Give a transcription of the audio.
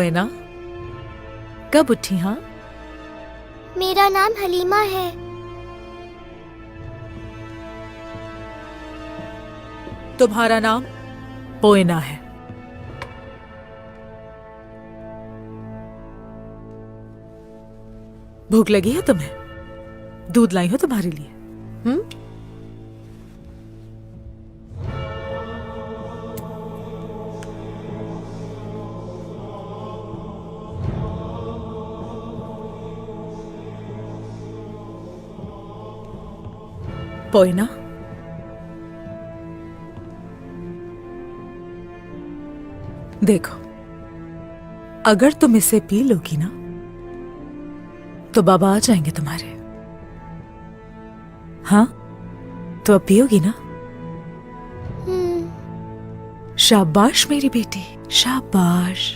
है ना? कब उठी? हाँ, मेरा नाम हलीमा है। तुम्हारा नाम पोएना है। भूख लगी है तुम्हें? दूध लाई हो तुम्हारे लिए। पोएना, देखो, अगर तुम इसे पी लोगी ना तो बाबा आ जाएंगे तुम्हारे। हाँ, तो अब पियोगी ना? शाबाश मेरी बेटी, शाबाश।